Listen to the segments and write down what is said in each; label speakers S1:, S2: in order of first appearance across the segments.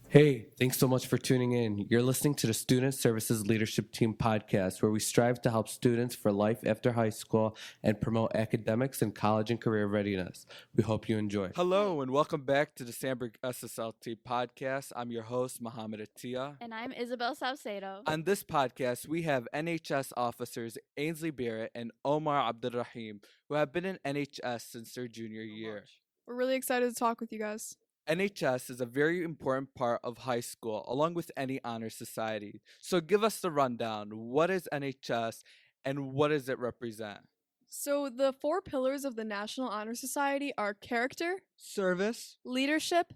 S1: Hey, thanks so much for tuning in. You're listening to the Student Services Leadership Team podcast, where we strive to help students for life after high school and promote academics and college and career readiness. We hope you enjoy.
S2: Hello, and welcome back to the Sandberg SSLT podcast. I'm your host, Mohammed Attia.
S3: And I'm Isabel Salcedo.
S2: On this podcast, we have NHS officers Ainsley Barrett and Omar Abdulrahim, who have been in NHS since their junior year.
S4: We're really excited to talk with you guys.
S2: NHS is a very important part of high school, along with any honor society. So give us the rundown. What is NHS and what does it represent?
S4: So the 4 pillars of the National Honor Society are character,
S5: service,
S4: leadership,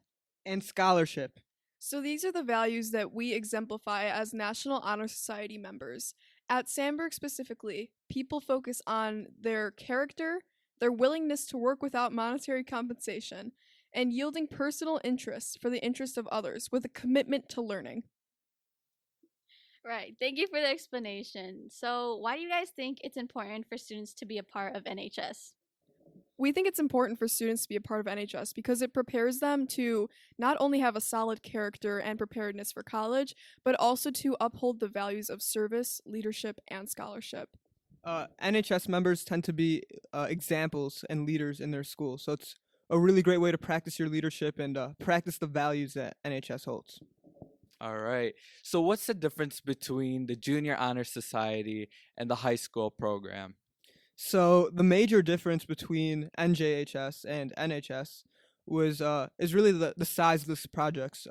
S5: and scholarship.
S4: So these are the values that we exemplify as National Honor Society members. At Sandberg specifically, people focus on their character, their willingness to work without monetary compensation, and yielding personal interest for the interest of others with a commitment to learning.
S3: Right. Thank you for the explanation. So, why do you guys think it's important for students to be a part of NHS?
S4: We think it's important for students to be a part of NHS because it prepares them to not only have a solid character and preparedness for college, but also to uphold the values of service, leadership, and scholarship.
S5: NHS members tend to be examples and leaders in their school, so it's a really great way to practice your leadership and practice the values that NHS holds.
S2: All right. So what's the difference between the Junior Honor Society and the high school program?
S5: So the major difference between NJHS and NHS is really the size of the projects.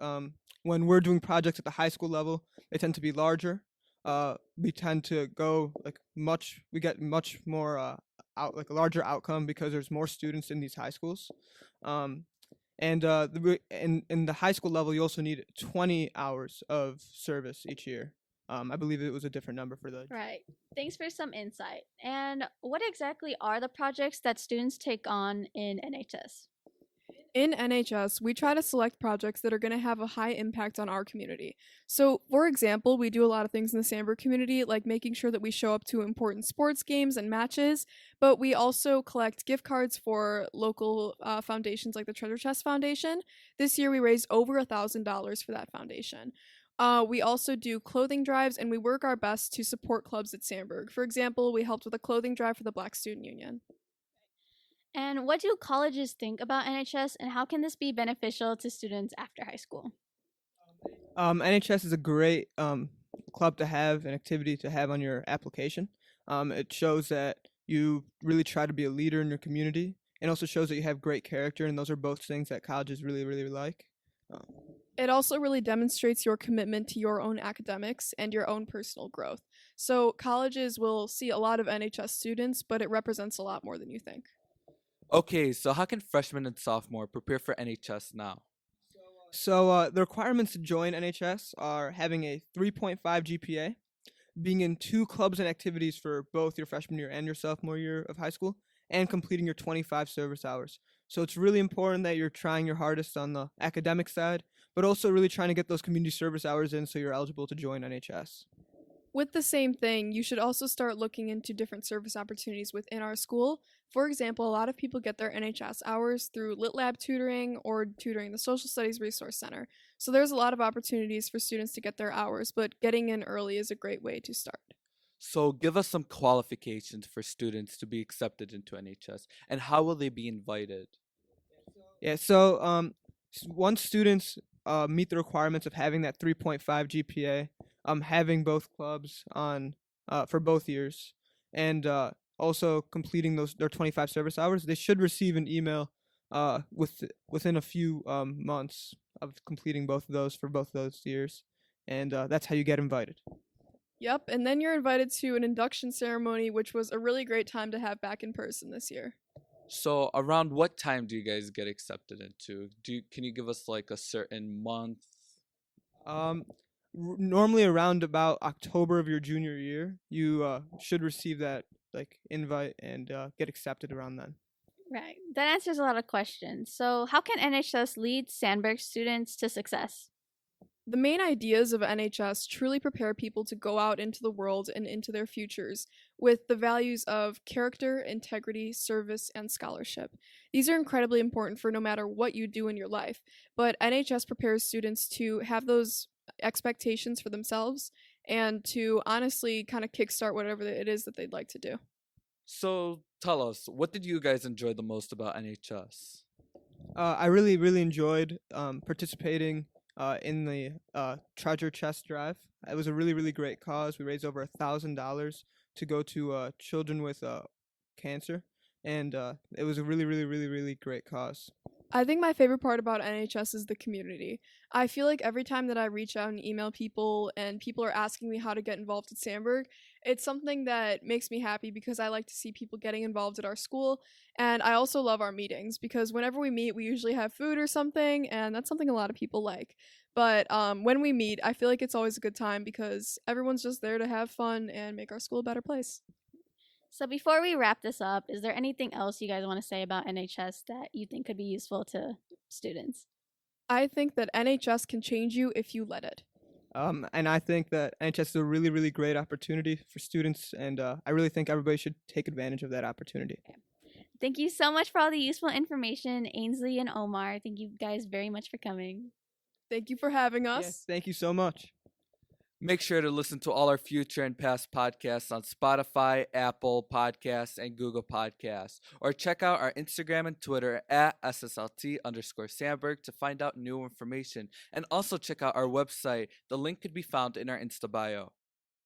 S5: When we're doing projects at the high school level, they tend to be larger. We tend to go we get much more a larger outcome because there's more students in these high schools. In the high school level, you also need 20 hours of service each year. I believe it was a different number for the...
S3: Right. Thanks for some insight. And what exactly are the projects that students take on in NHS?
S4: In NHS, we try to select projects that are going to have a high impact on our community. So, for example, we do a lot of things in the Sandberg community, like making sure that we show up to important sports games and matches, but we also collect gift cards for local foundations like the Treasure Chest Foundation. This year, we raised over $1,000 for that foundation. We also do clothing drives, and we work our best to support clubs at Sandberg. For example, we helped with a clothing drive for the Black Student Union.
S3: And what do colleges think about NHS, and how can this be beneficial to students after high school?
S5: NHS is a great club to have, an activity to have on your application. It shows that you really try to be a leader in your community, and also shows that you have great character, and those are both things that colleges really, really like.
S4: It also really demonstrates your commitment to your own academics and your own personal growth. So colleges will see a lot of NHS students, but it represents a lot more than you think.
S2: Okay, so how can freshmen and sophomore prepare for NHS now?
S5: So the requirements to join NHS are having a 3.5 GPA, being in 2 clubs and activities for both your freshman year and your sophomore year of high school, and completing your 25 service hours. So it's really important that you're trying your hardest on the academic side, but also really trying to get those community service hours in so you're eligible to join NHS.
S4: With the same thing, you should also start looking into different service opportunities within our school. For example, a lot of people get their NHS hours through Lit Lab tutoring or tutoring the Social Studies Resource Center. So there's a lot of opportunities for students to get their hours, but getting in early is a great way to start.
S2: So give us some qualifications for students to be accepted into NHS, and how will they be invited?
S5: Yeah, so once students meet the requirements of having that 3.5 GPA, having both clubs on for both years, and also completing their 25 service hours, they should receive an email within a few months of completing both of those for both those years, and that's how you get invited.
S4: Yep, and then you're invited to an induction ceremony, which was a really great time to have back in person this year.
S2: So around what time do you guys get accepted into? Can you give us like a certain month?
S5: Normally around about October of your junior year, you should receive that invite and get accepted around then.
S3: Right. That answers a lot of questions. So how can NHS lead Sandberg students to success?
S4: The main ideas of NHS truly prepare people to go out into the world and into their futures with the values of character, integrity, service, and scholarship. These are incredibly important for no matter what you do in your life, but NHS prepares students to have those expectations for themselves and to honestly kind of kickstart whatever it is that they'd like to do.
S2: So tell us, what did you guys enjoy the most about NHS?
S5: I really, really enjoyed participating in the treasure chest drive. It was a really, really great cause. We raised over $1,000 to go to children with cancer, and it was a really, really, really, really great cause.
S4: I think my favorite part about NHS is the community. I feel like every time that I reach out and email people and people are asking me how to get involved at Sandberg, it's something that makes me happy because I like to see people getting involved at our school. And I also love our meetings because whenever we meet, we usually have food or something, and that's something a lot of people like. But when we meet, I feel like it's always a good time because everyone's just there to have fun and make our school a better place.
S3: So before we wrap this up, is there anything else you guys want to say about NHS that you think could be useful to students?
S4: I think that NHS can change you if you let it.
S5: And I think that NHS is a really, really great opportunity for students, and I really think everybody should take advantage of that opportunity.
S3: Thank you so much for all the useful information, Ainsley and Omar. Thank you guys very much for coming.
S4: Thank you for having
S5: Yeah,
S4: us.
S5: thank you so much.
S2: Make sure to listen to all our future and past podcasts on Spotify, Apple Podcasts, and Google Podcasts. Or check out our Instagram and Twitter at SSLT_Sandberg to find out new information. And also check out our website. The link could be found in our Insta bio.